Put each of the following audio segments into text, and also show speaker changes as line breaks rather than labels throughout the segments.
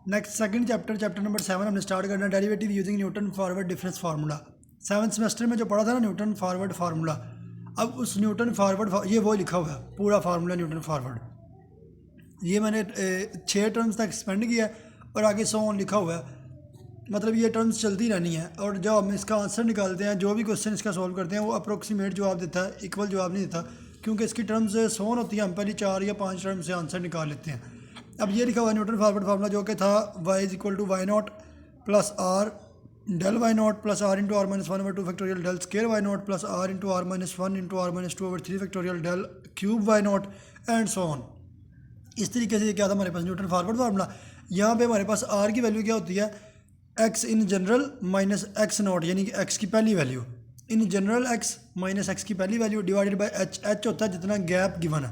Next second chapter number 7 हमने start करना है derivative using Newton forward difference formula. 7th semester में जो पढ़ा था ना न्यूटन फॉरवर्ड फार्मूला, अब उस न्यूटन फॉरवर्ड ये वो लिखा हुआ है पूरा फार्मूला न्यूटन फॉरवर्ड। ये मैंने 6 टर्म्स तक एक्सपेंड किया है और आगे 100 लिखा हुआ है। मतलब ये टर्म्स चलती रहनी है और जब हम इसका आंसर निकालते हैं, जो भी क्वेश्चन इसका सॉल्व करते हैं, वो अप्रोक्सीमेट जवाब देता है, इक्वल जवाब नहीं देता, क्योंकि इसकी टर्म्स 100 होती है। हम पहले 4 या 5 टर्म से आंसर निकाल लेते हैं। अब ये लिखा हुआ है न्यूटन फॉरवर्ड फार्मूला जो कि था y = y0 plus r del y0 plus r into r minus 1/2 factorial del square y0 plus r into r minus 1 into r minus 2/3 factorial del cube y0 and so on. इस तरीके से ये क्या था हमारे पास न्यूटन फॉरवर्ड फार्मूला। यहाँ पे हमारे पास आर की वैल्यू क्या होती है, x in general minus x not, यानी कि एक्स की पहली value in general x minus x की पहली value divided by H. H होता है जितना गैप गिवन है,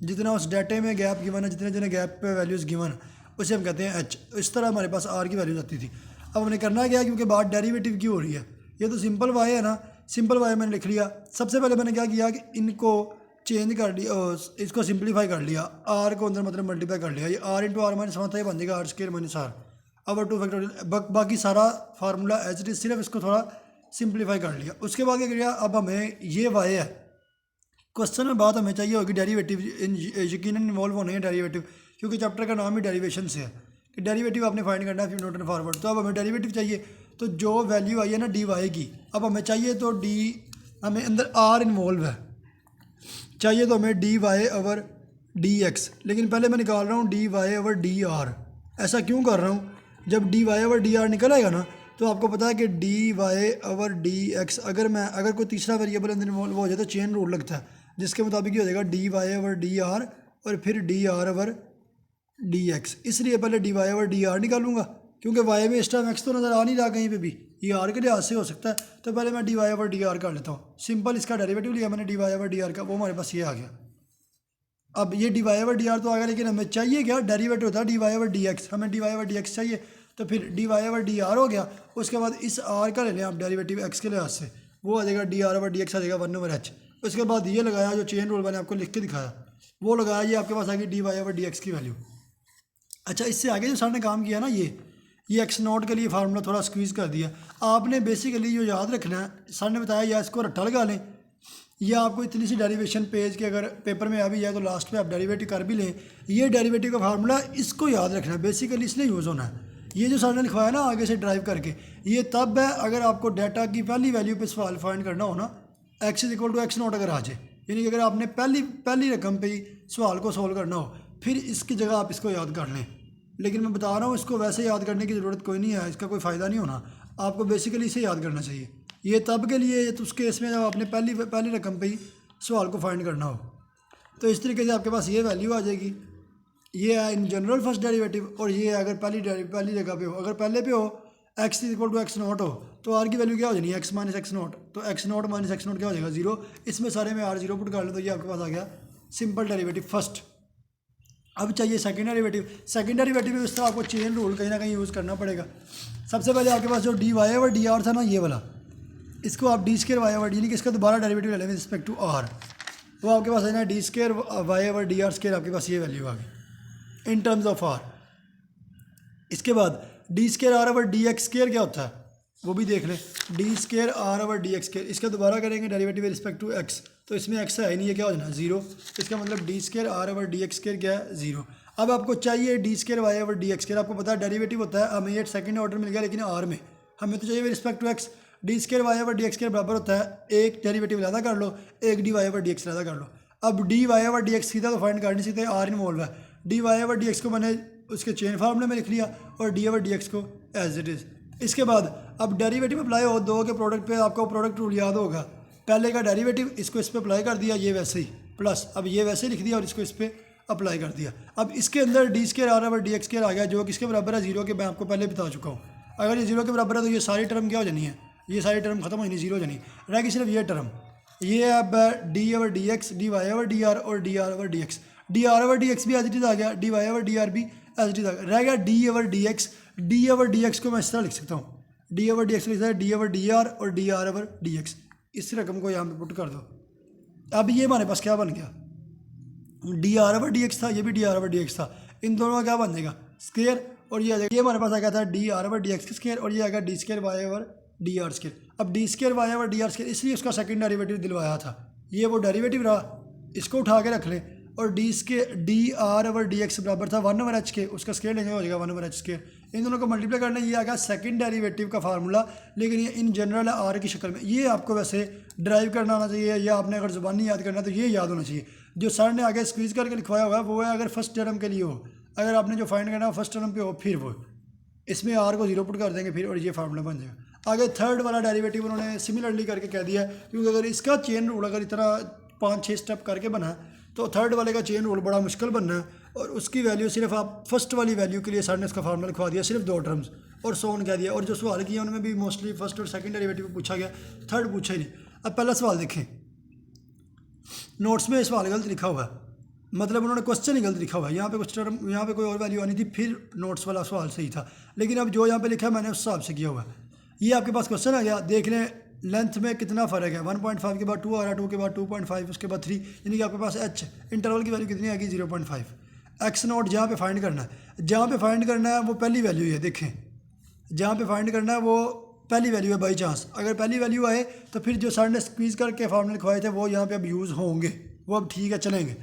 जितना उस डाटे में गैप गिवन है, जितने जितने गैप पे वैल्यूज़ गिवन है उसे हम कहते हैं एच। इस तरह हमारे पास आर की वैल्यूज आती थी। अब हमने करना क्या है, क्योंकि बात डेरिवेटिव की हो रही है, ये तो सिंपल वाई है ना, सिंपल वाई मैंने लिख लिया। सबसे पहले मैंने क्या किया कि इनको चेंज कर लिया, इसको सिंप्लीफाई कर लिया, आर को अंदर मतलब मल्टीप्लाई कर लिया। ये आर इंटू आर माइनस 1 था, ये बन जाएगा आर स्क्वायर माइनस आर अब 2 फैक्टोरियल। बाकी सारा फार्मूला एज इट इज, सिर्फ इसको थोड़ा सिंप्लीफाई कर लिया। उसके बाद क्या किया, अब हमें ये वाई है, क्वेश्चन में बात हमें चाहिए होगी डेरिवेटिव, यकीनन इन्वॉल्व होने हैं डेरिवेटिव, क्योंकि चैप्टर का नाम ही डेरिवेशन से है कि डेरिवेटिव आपने फाइंड करना है न्यूटन फॉरवर्ड। तो अब हमें डेरिवेटिव चाहिए, तो जो वैल्यू आई है ना डी वाई की, अब हमें चाहिए तो डी, हमें अंदर आर इन्वॉल्व है, चाहिए तो हमें d y over d x. लेकिन पहले मैं निकाल रहा हूँ d y over d r. ऐसा क्यों कर रहा हूँ, जब d y over d r निकल आएगा ना, तो आपको पता है कि d y over d x, अगर कोई तीसरा वेरिएबल अंदर इन्वॉल्व हो जाए तो चेन रूल लगता है, जिसके मुताबिक ये हो जाएगा d y over d r और फिर d r over d x. इसलिए पहले d y over d r निकालूंगा, क्योंकि वाई में इस टाइम एक्स तो नज़र आ नहीं रहा कहीं पे भी, ये आर के लिहाज से हो सकता है। तो पहले मैं d y over d r कर लेता हूँ। सिंपल इसका डेरिवेटिव लिया मैंने d y over d r का, वो हमारे पास ये आ गया। अब ये d y over d r तो आ गया, लेकिन हमें चाहिए क्या, डेरिवेटिव होता है d y over d x. हमें d y over d x चाहिए, तो फिर d y over d r हो गया। उसके बाद इस आर का ले लें आप डेरिवेटिव एक्स के लिहाज से, वो आ जाएगा d r over d x आ जाएगा 1/h। उसके बाद ये लगाया, जो चेन रूल मैंने आपको लिख के दिखाया वो लगाया, ये आपके पास आ गई d y over d x की वैल्यू। अच्छा, इससे आगे जो सर ने काम किया ना, ये एक्स नॉट के लिए फार्मूला थोड़ा स्क्वीज़ कर दिया। आपने बेसिकली जो याद रखना है, सर ने बताया या इसको रट्टा लगा लें, या आपको इतनी सी डेरिवेशन पेज के अगर पेपर में आ भी जाए तो लास्ट में आप डेरिवेटिव कर भी लें। ये डेरिवेटिव का फार्मूला इसको याद रखना है, बेसिकली इसलिए यूज़ होना है। ये जो सर ने लिखवाया ना आगे से ड्राइव करके, ये तब है अगर आपको डाटा की पहली वैल्यू पे सवाल फाइंड करना हो ना, x is equal to x not अगर आ जाए, यानी कि अगर आपने पहली रकम पे ही सवाल को सोल्व करना हो, फिर इसकी जगह आप इसको याद कर लें। लेकिन मैं बता रहा हूँ, इसको वैसे याद करने की ज़रूरत कोई नहीं है, इसका कोई फ़ायदा नहीं होना, आपको बेसिकली इसे याद करना चाहिए। ये तब के लिए, तो उस केस में जब आपने पहली रकम पे ही सवाल को फाइंड करना हो। तो इस तरीके से आपके पास ये वैल्यू आ जाएगी। ये है इन जनरल फर्स्ट डेरिवेटिव, और ये अगर पहली जगह पे हो, अगर पहले पे हो x is equal to x not हो, तो आर की वैल्यू क्या हो जानी है, एक्स माइनस एक्स नॉट। तो x not minus x not क्या हो जाएगा, 0। इसमें सारे में आर 0 पुट कर लो, तो ये आपके पास आ गया सिंपल डेरिवेटिव फर्स्ट। अब चाहिए सेकंड डेरिवेटिव। सेकंड डेरिवेटिव में इस तरह आपको चेन रूल कहीं ना कहीं यूज़ करना पड़ेगा। सबसे पहले आपके पास जो d y over d r था ना, ये वाला, इसको आप डी स्केयर वाई ओवर, यानी कि इसका दोबारा डेरिवेटिव ले लें विद रिस्पेक्ट टू आर, वो आपके पास है ना d square y over d r square, आपके पास ये वैल्यू आ गई इन टर्म्स ऑफ आर। इसके बाद d square r over d x square क्या होता है वो भी देख लें, d square r over d x square. इसका दोबारा करेंगे derivative with respect to x, तो इसमें एक्स है नहीं, ये क्या हो जाना 0। इसका मतलब d square r over d x square क्या है 0। अब आपको चाहिए d square y over d x square. आपको पता है डेरिवेटिव होता है, हमें ये सेकंड ऑर्डर मिल गया, लेकिन आर में हमें तो चाहिए with respect to x. D square y over d x square बराबर होता है, एक डेरिवेटिव ज़्यादा कर लो, एक d y over d x ज़्यादा कर लो। अब d y over d x सीधा तो फाइंड कर नहीं सकते, आर इन्वॉल्व है। D y over d x को मैंने उसके चेन फार्मूले में लिख लिया, और डी ओवर डी एक्स को एज इट इज़। इसके बाद अब डेरिवेटिव अप्लाई हो, दो के प्रोडक्ट पे आपको प्रोडक्ट रूल याद होगा, पहले का डेरिवेटिव इसको इस पर अप्लाई कर दिया, ये वैसे ही प्लस, अब ये वैसे ही लिख दिया और इसको इस पर अप्लाई कर दिया। अब इसके अंदर d square r over d x square आ गया, जो किसके बराबर है 0 के, मैं आपको पहले बता चुका हूँ। अगर ये 0 के बराबर है तो ये सारी टर्म क्या हो जानी है, ये सारी टर्म खत्म हो जानी, 0 हो जानी, रह गई सिर्फ ये टर्म। ये अब d over d x, d y over d r और d r over d x. D r over d x भी एज इट इज़ आ गया, d y over d r भी एज इट इज़ आ गया, रह गया d over d x. D over d x को मैं इस तरह लिख सकता हूँ, डी ओवर डी एक्स लिखता है डी ओवर डी आर और d r over d x. इस रकम को यहाँ पे पुट कर दो। अब ये हमारे पास क्या बन गया, D r over d x था, ये भी D r over d x था, इन दोनों का क्या बन जाएगा स्क्वायर, और ये आ जाएगा, ये हमारे पास आ गया था d r over d x का स्क्वायर, और ये आएगा d square y over d r square. अब d square y over d r square इसलिए उसका सेकंड डेरिवेटिव दिलवाया था, ये वो डेरिवेटिव रहा, इसको उठा के रख लें। और d r over d x बराबर था 1 ओवर एच के, उसका स्क्वायर लेंगे हो जाएगा 1 ओवर एच स्क्वायर। इन दोनों को मल्टीप्लाई करना, ये आ गया सेकंड डेरिवेटिव का फार्मूला, लेकिन ये इन जनरल है आर की शक्ल में। ये आपको वैसे ड्राइव करना आना चाहिए, या आपने अगर ज़ुबानी याद करना है तो ये याद होना चाहिए। जो सर ने आगे स्क्वीज़ करके लिखवाया हुआ है वो है अगर फर्स्ट टर्म के लिए हो, अगर आपने जो फाइंड करना है फर्स्ट टर्म पे हो फिर वो इसमें आर को 0 पुट कर देंगे फिर, और ये फार्मूला बन जाएगा। आगे थर्ड वाला डेरिवेटिव उन्होंने सिमिलरली करके कह दिया, क्योंकि अगर इसका चेन रूल अगर इतना 5-6 स्टेप करके बना है तो थर्ड वाले का चेन रूल बड़ा मुश्किल बनना है, और उसकी वैल्यू सिर्फ आप फर्स्ट वाली वैल्यू के लिए सर ने इसका फार्मूला लिखवा दिया, सिर्फ 2 टर्म्स और सोन कह दिया। और जो सवाल किया उनमें भी मोस्टली फर्स्ट और सेकंड डेरिवेटिव पूछा गया, थर्ड पूछा ही नहीं। अब पहला सवाल देखें, नोट्स में सवाल गलत लिखा हुआ है, मतलब उन्होंने क्वेश्चन ही गलत लिखा हुआ है। यहाँ पे कुछ टर्म, यहाँ पे कोई और वैल्यू आनी थी, फिर नोट्स वाला सवाल सही था, लेकिन अब जो यहाँ पे लिखा है मैंने उस हिसाब से किया हुआ है। ये आपके पास क्वेश्चन आ गया, देख लें लेंथ में कितना फ़र्क है, 1.5 के बाद 2 आ रहा है, 2 के बाद 2.5, उसके बाद 3, यानी कि आपके पास एच इंटरवल की वैल्यू कितनी आएगी 0.5। एक्स नोट जहाँ पे फाइंड करना है, जहाँ पे फाइंड करना है वो पहली वैल्यू है, देखें जहाँ पे फाइंड करना है वो पहली वैल्यू है। बाई चांस अगर पहली वैल्यू आए तो फिर जो सर ने स्क्वीज़ करके फार्मूले लिखवाए थे वो यहाँ पे अब यूज़ होंगे, वो अब ठीक है चलेंगे।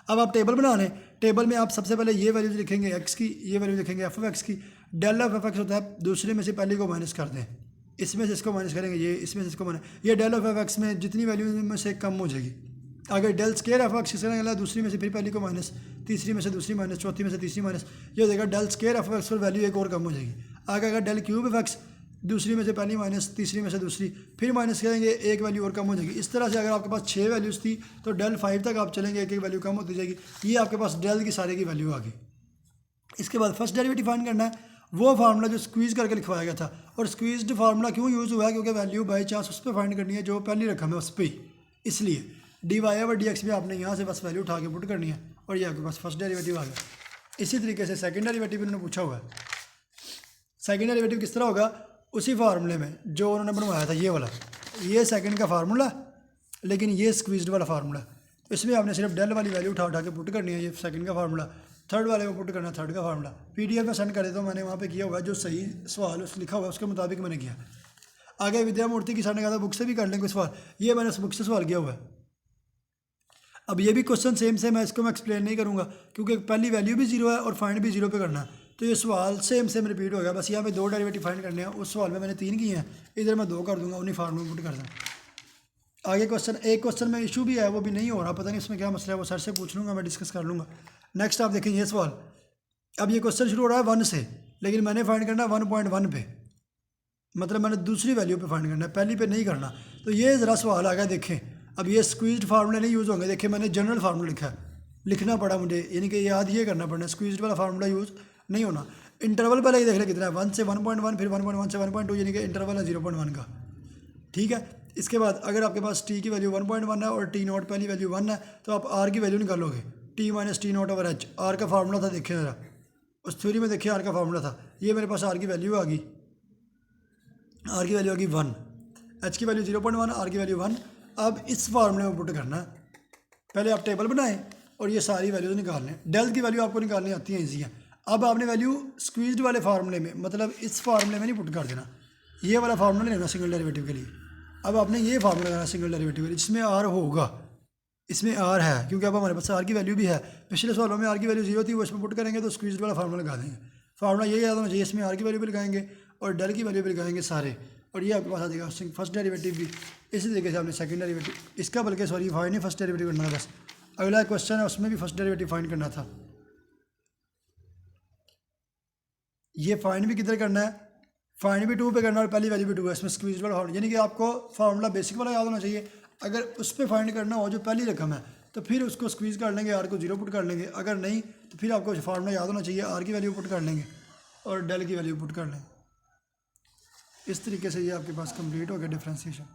अब आप टेबल बना लें, टेबल में आप सबसे पहले ये वैल्यूज लिखेंगे एक्स की, ये वैल्यू लिखेंगे एफ ऑफ एक्स की। डेल ऑफ एफ एक्स होता है दूसरे में से पहले को माइनस कर दें, इसमें से इसको माइनस करेंगे, ये इसमें से इसको माइनस, ये डेल ऑफ एफ एक्स में जितनी वैल्यू में से कम हो जाएगी। अगर डेल स्क्वायर एफ एक्स करेंगे दूसरी में से फिर पहली को माइनस, तीसरी में से दूसरी माइनस, चौथी में से तीसरी माइनस, ये हो जाएगा डेल स्क्वायर एफ एक्स पर वैल्यू एक और कम हो जाएगी। आगे अगर डेल क्यूब एफ एक्स दूसरी में से पहली माइनस, तीसरी में से दूसरी, फिर माइनस करेंगे एक वैल्यू और कम हो जाएगी। इस तरह से अगर आपके पास 6 वैल्यूज़ थी तो डेल 5 तक आप चलेंगे, एक एक वैल्यू कम होती जाएगी। ये आपके पास डेल की सारे की वैल्यू आ गई। इसके बाद फर्स्ट डेरिवेटिव फाइंड करना है, वो फार्मूला जो स्क्वीज़ करके लिखवाया गया था। और स्क्वीज्ड फार्मूला क्यों यूज़ हुआ है, क्योंकि वैल्यू बाई चांस उस पर फाइंड करनी है जो पहली रकम है उस पर, इसलिए d y over d x में आपने यहाँ से बस वैल्यू उठा के पुट करनी है, और ये आपके पास फर्स्ट डेरिवेटिव आ गया। इसी तरीके से सेकंड डेरिवेटिव इन्होंने पूछा हुआ है। सेकंड डेरिवेटिव किस तरह होगा, उसी फार्मूले में जो उन्होंने बनवाया था, ये वाला, ये सेकंड का फार्मूला, लेकिन ये स्क्वीज्ड वाला फार्मूला। तो इसमें आपने सिर्फ डेल वाली वैल्यू उठा के पुट करनी है, ये सेकंड का फार्मूला। थर्ड वाले को पुट करना है थर्ड का फार्मूला। पीडीएफ में सेंड कर देता हूँ, मैंने वहाँ पे किया हुआ है, जो सही सवाल उस लिखा हुआ है उसके मुताबिक मैंने किया। आगे विद्यामूर्ति की सर ने कहा था बुक से भी कर लें कोई सवाल, ये मैंने बुक से सवाल किया हुआ है। अब ये भी क्वेश्चन सेम है, इसको मैं एक्सप्लेन नहीं करूँगा क्योंकि पहली वैल्यू भी 0 है और फाइंड भी 0 पे करना है, तो ये सवाल सेम रिपीट हो गया। बस यहाँ पे 2 डेरिवेटिव फाइंड करने हैं, उस सवाल में मैंने 3 किए हैं, इधर मैं 2 कर दूंगा, उन्हीं फार्मूले में पुट कर दूँ। आगे क्वेश्चन, एक क्वेश्चन में इशू भी है, वो भी नहीं हो रहा, पता नहीं उसमें क्या मसला है, वो सर से पूछ लूँगा, मैं डिस्कस कर लूँगा। नेक्स्ट आप देखें ये सवाल, अब ये क्वेश्चन शुरू हो रहा है 1 से, लेकिन मैंने फाइंड करना है 1.1 पे, मतलब मैंने दूसरी वैल्यू पे फाइंड करना है, पहली पे नहीं करना। तो ये ज़रा सवाल आ गया, देखें अब ये स्क्वीज्ड फार्मूले नहीं यूज़ होंगे। देखिए मैंने जनरल फार्मूला लिखा है, लिखना पड़ा मुझे, यानी कि याद ये करना पड़ना, स्क्वीज्ड वाला फार्मूला यूज़ नहीं होना। इंटरवल पहले ही देख लें कितना है, 1 से 1.1, फिर 1.1 से 1.2, यानी कि इंटरवल है 0.1 का, ठीक है। इसके बाद अगर आपके पास टी की वैल्यू 1.1 है और टी नॉट पहली वैल्यू 1 है, तो आप आर की वैल्यू निकालोगे, t minus t not over h. R का फार्मूला था, देखिए ज़रा उस थ्योरी में देखिए आर का फार्मूला था, ये मेरे पास आर की वैल्यू आ गई, आर की वैल्यू आ गई 1, एच की वैल्यू 0.1, आर की वैल्यू 1। अब इस फार्मूले में पुट करना है, पहले आप टेबल बनाएं और ये सारी वैल्यूज निकाल लें। डेल की वैल्यू आपको निकालनी आती है, ईजी है। अब आपने वैल्यू स्क्वीज्ड वाले फार्मूले में, मतलब इस फार्मूले में नहीं पुट कर देना, ये वाला फार्मूला लेना सिंगल डेरिवेटिव के लिए। अब आपने ये फार्मूला लेना सिंगल डेरिवेटिव के लिए, जिसमें आर होगा, इसमें आर है क्योंकि अब हमारे पास आर की वैल्यू भी है। पिछले सवालों में आर की वैल्यू 0 थी, वो इसमें पुट करेंगे तो स्क्वीज्ड वाला फार्मूला लगा देंगे। फार्मूला ये याद होना चाहिए, इसमें आर की वैल्यू भी लगाएंगे और डेल की वैल्यू भी लगाएंगे सारे, और ये आपके पास आ जाएगा फर्स्ट डेरिवेटिव भी। इसी तरीके से आपने सेकंड डेरिवेटिव, इसका बल्कि सॉरी फाइंड नहीं, फर्स्ट डेरिवेटिव करना था। बस अगला क्वेश्चन है उसमें भी फर्स्ट डेरिवेटिव फाइंड करना था। ये फाइंड भी किधर करना है, फाइंड भी 2 पे करना है और पहली वैल्यू भी 2 है, इसमें स्क्वीज वाला फार्मूला, यानी कि आपको फार्मूला बेसिक वाला याद होना चाहिए। अगर उस पर फाइंड करना हो जो पहली रकम है तो फिर उसको स्क्वीज़ कर लेंगे, आर को 0 पुट कर लेंगे। अगर नहीं तो फिर आपको फार्मूला याद होना चाहिए, आर की वैल्यू पुट कर लेंगे और डेल की वैल्यू पुट कर लेंगे। इस तरीके से ये आपके पास कंप्लीट हो गया डिफ्रेंशिएशन।